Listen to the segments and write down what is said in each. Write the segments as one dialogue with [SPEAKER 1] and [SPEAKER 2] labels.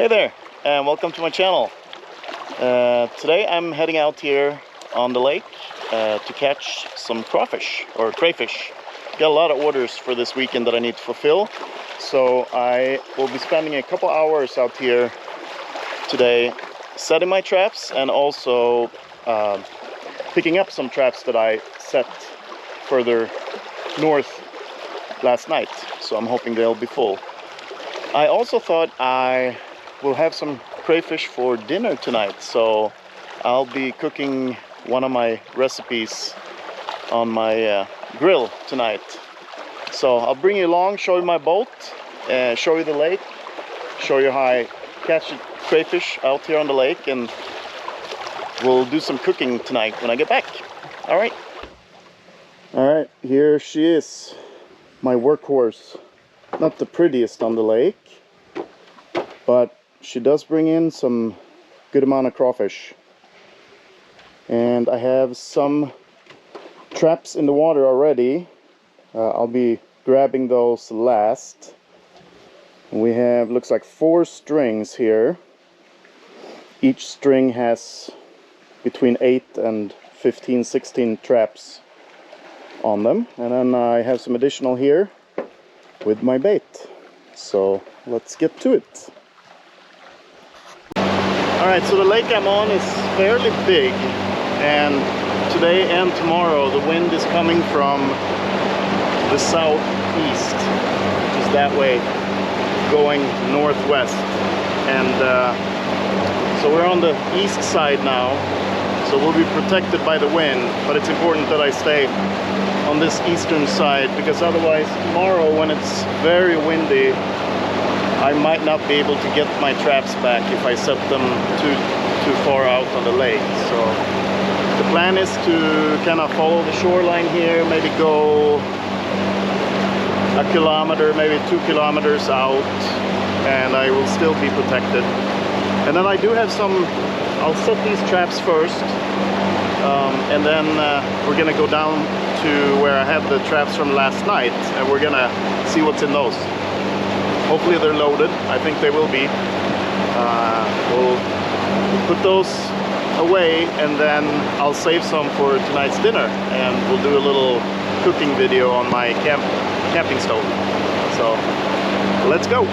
[SPEAKER 1] Hey there, and welcome to my channel. Today I'm heading out here on the lake to catch some crawfish or crayfish. Got a lot of orders for this weekend that I need to fulfill, so I will be spending a couple hours out here today setting my traps and also picking up some traps that I set further north last night, so I'm hoping they'll be full. I also thought I will have some crayfish for dinner tonight, so I'll be cooking one of my recipes on my grill tonight. So I'll bring you along, show you my boat, show you the lake, show you how I catch crayfish out here on the lake, and we'll do some cooking tonight when I get back. Alright, here she is, my workhorse. Not the prettiest on the lake, but she does bring in some good amount of crawfish. And I have some traps in the water already. I'll be grabbing those last. We have, looks like 4 strings here. Each string has between 8 and 15, 16 traps on them. And then I have some additional here with my bait. So let's get to it. Alright, so the lake I'm on is fairly big, and today and tomorrow the wind is coming from the southeast, which is that way, going northwest. And so we're on the east side now, so we'll be protected by the wind, but it's important that I stay on this eastern side, because otherwise tomorrow when it's very windy I might not be able to get my traps back if I set them too far out on the lake. So the plan is to kind of follow the shoreline here, maybe go a kilometer, maybe 2 kilometers out, and I will still be protected. And then I do have some, I'll set these traps first, and then we're gonna go down to where I had the traps from last night, and we're gonna see what's in those. Hopefully they're loaded. I think they will be. We'll put those away, and then I'll save some for tonight's dinner, and we'll do a little cooking video on my camping stove. So let's go.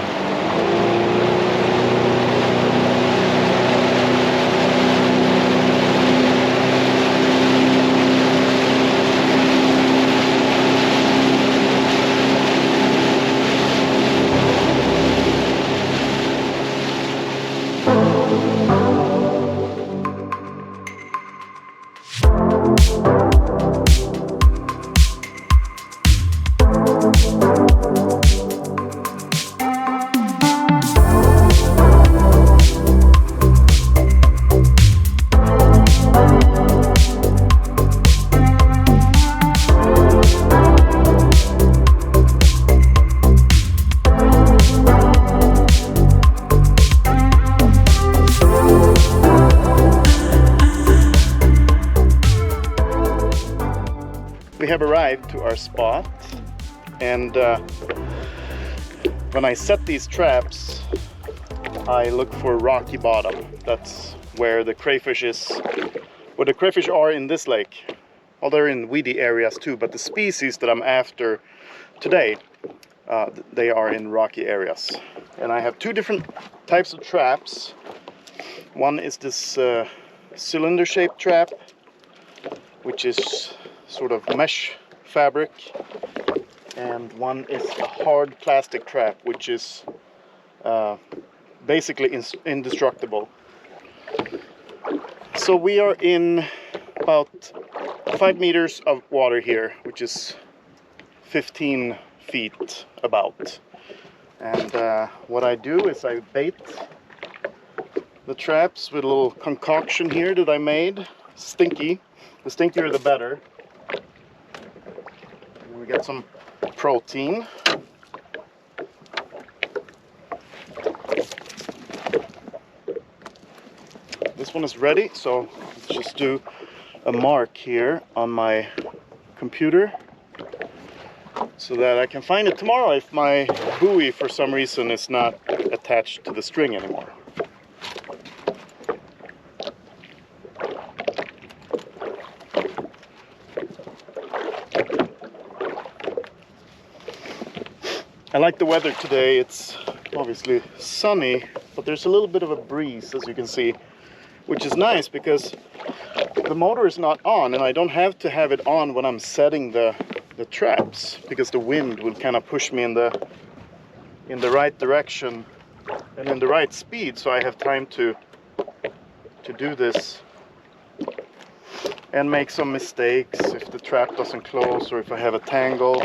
[SPEAKER 1] We have arrived to our spot, and when I set these traps I look for rocky bottom. That's where the crayfish is, where the crayfish are in this lake. Well, they're in weedy areas too, but the species that I'm after today, they are in rocky areas. And I have 2 different types of traps. One is this cylinder shaped trap, which is sort of mesh fabric, and one is a hard plastic trap, which is basically indestructible. So we are in about 5 meters of water here, which is 15 feet about. And what I do is I bait the traps with a little concoction here that I made. Stinky. The stinkier the better. We got some protein. This one is ready, so let's just do a mark here on my computer so that I can find it tomorrow if my buoy for some reason is not attached attached to the string anymore. I like the weather today. It's obviously sunny, but there's a little bit of a breeze, as you can see, which is nice because the motor is not on, and I don't have to have it on when I'm setting the traps, because the wind will kind of push me in the right direction and in the right speed, so I have time to do this and make some mistakes if the trap doesn't close or if I have a tangle.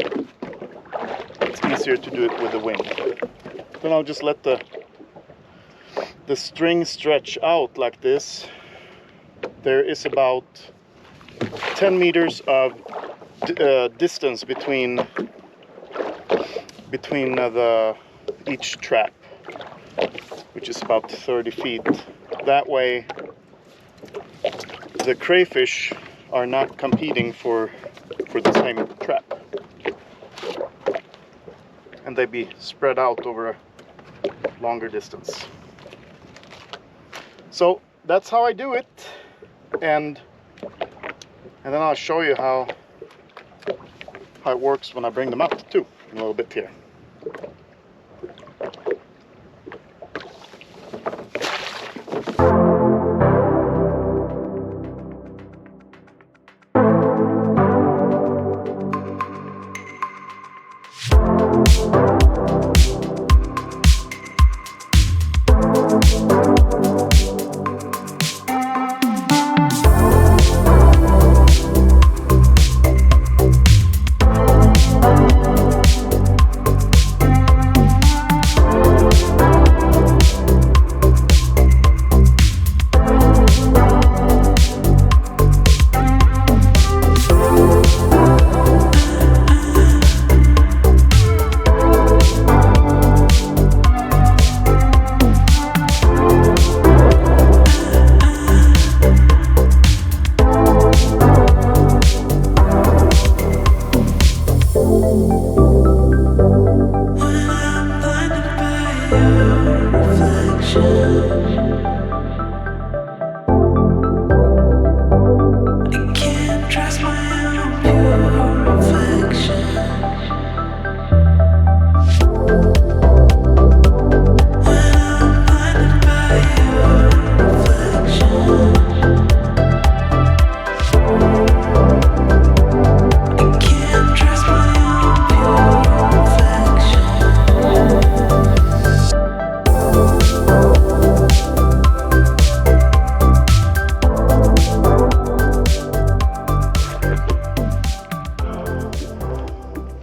[SPEAKER 1] It's easier to do it with the wind. Then I'll just let the string stretch out like this. There is about 10 meters of distance between each trap, which is about 30 feet. That way the crayfish are not competing for the same trap, and they be spread out over a longer distance. So that's how I do it, and then I'll show you how it works when I bring them up too in a little bit here.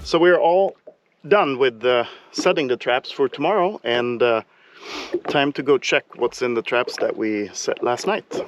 [SPEAKER 1] So we're all done with setting the traps for tomorrow, and time to go check what's in the traps that we set last night.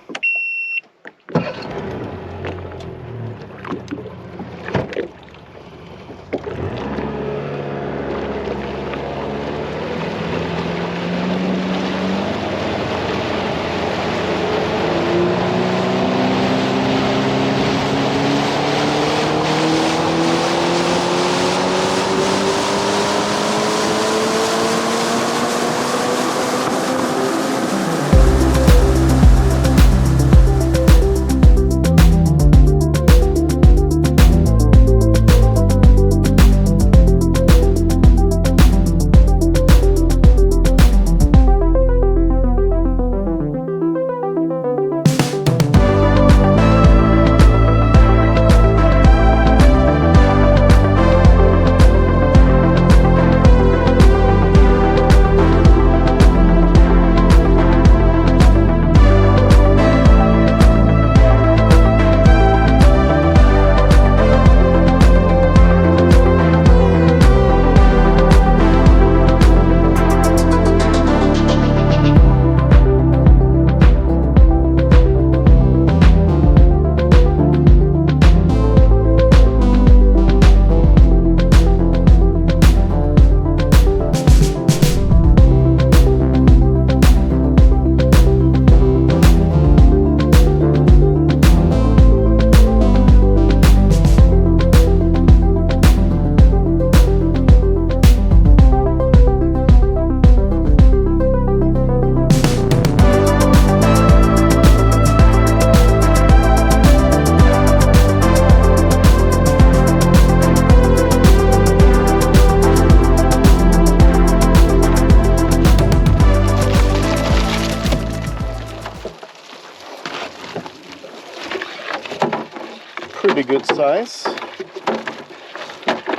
[SPEAKER 1] pretty good size.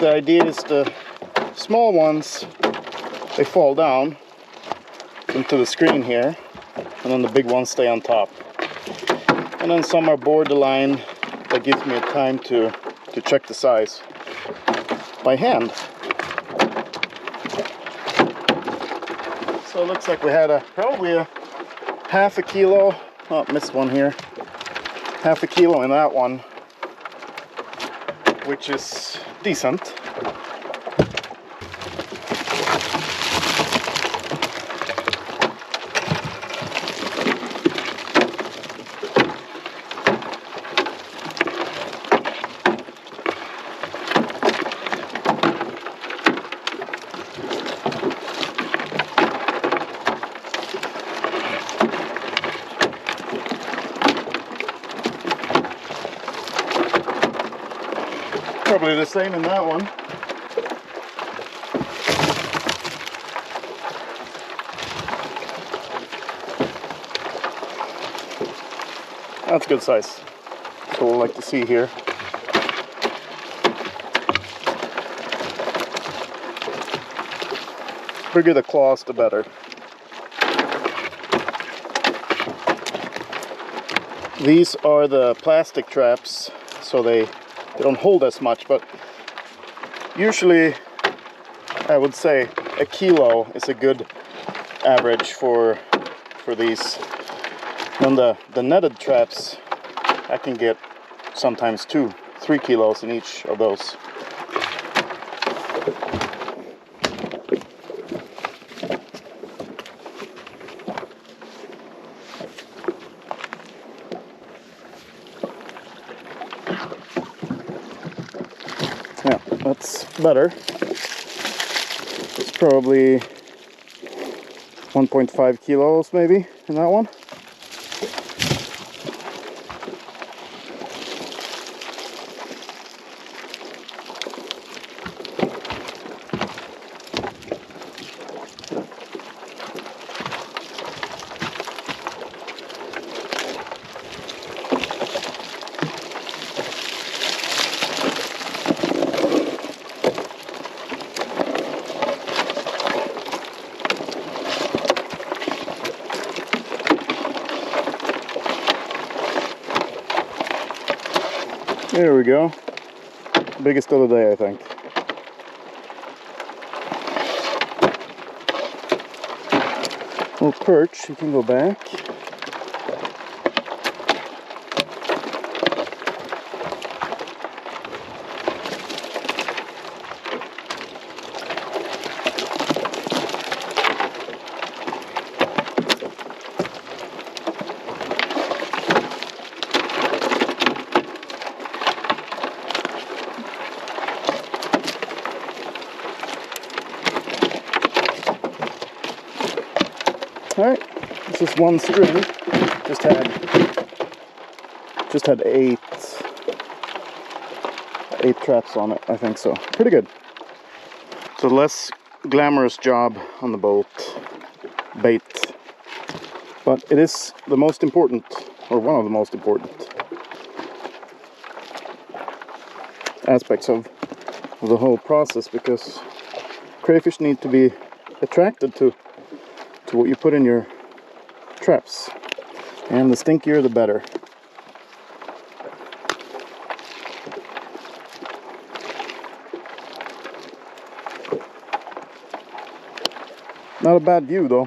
[SPEAKER 1] The idea is the small ones, they fall down into the screen here, and then the big ones stay on top. And then some are borderline, that gives me a time to check the size by hand. So it looks like we had probably a half a kilo, oh, missed one here, half a kilo in that one, which is decent. Probably the same in that one. That's good size. That's what we like to see here. The bigger the claws, the better. These are the plastic traps, so they don't hold as much, but usually I would say a kilo is a good average for these. And the netted traps, I can get sometimes 2-3 kilos in each of those. Yeah, that's better. It's probably 1.5 kilos maybe in that one. There we go. Biggest of the day, I think. Little perch, you can go back. Alright, this is one string. Just had eight traps on it, I think so. Pretty good. It's a less glamorous job on the boat, bait, but it is the most important, or one of the most important aspects of the whole process, because crayfish need to be attracted to what you put in your traps, and the stinkier the better. Not a bad view though.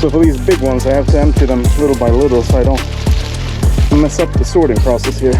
[SPEAKER 1] So for these big ones, I have to empty them little by little so I don't mess up the sorting process here.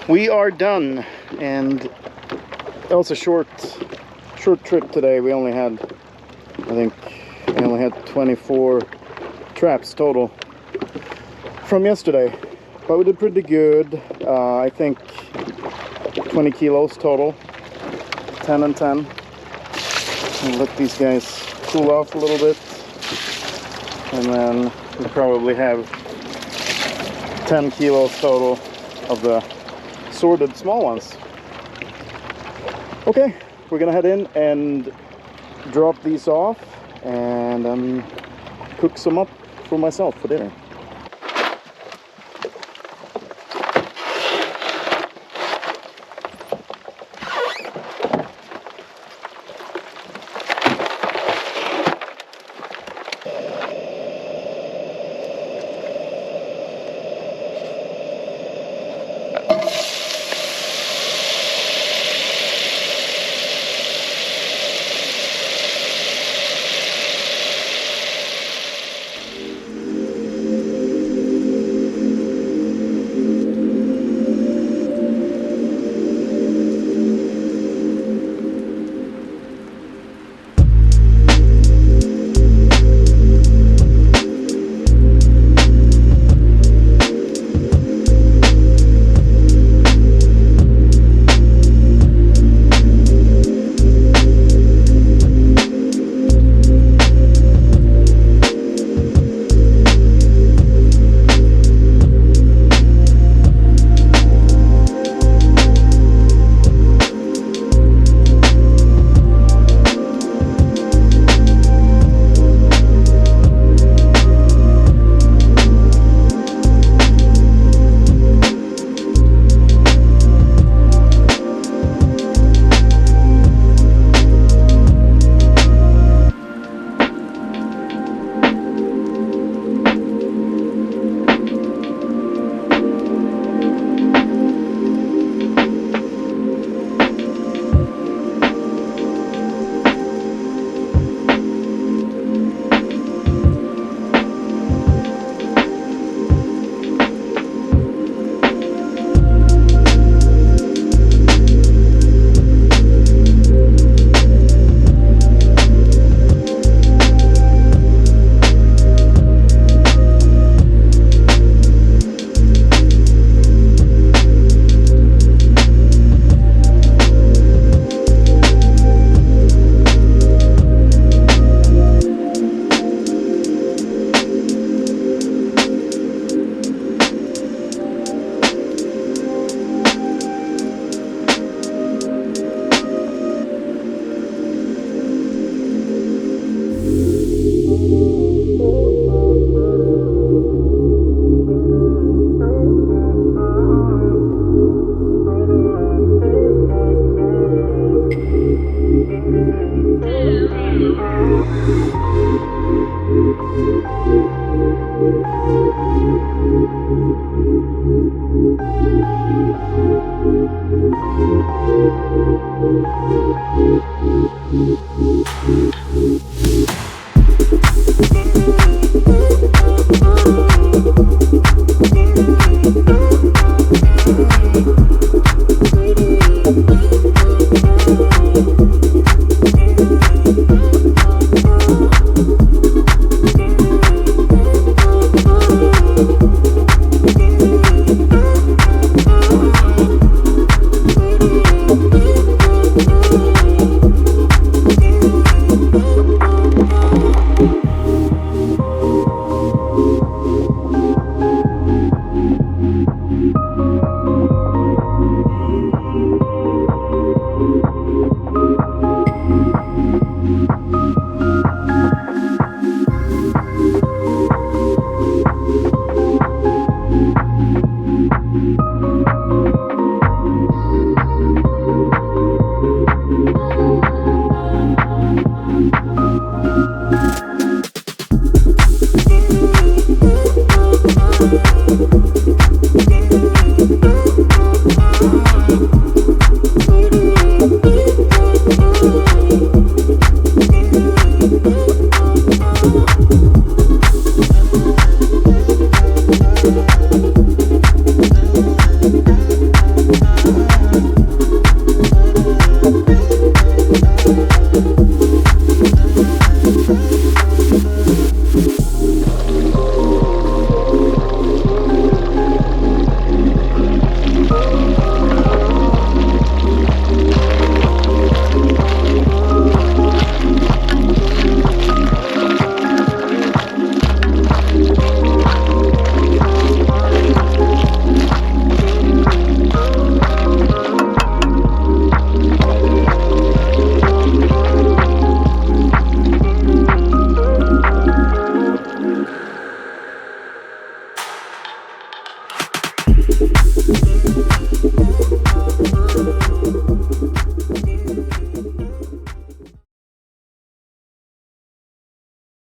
[SPEAKER 1] We are done, and that was a short trip today. We only had, I think, 24 traps total from yesterday, but we did pretty good. I think 20 kilos total, 10 and 10. And let these guys cool off a little bit, and then we probably have 10 kilos total of the sorted small ones. Okay, we're gonna head in and drop these off and cook some up for myself for dinner.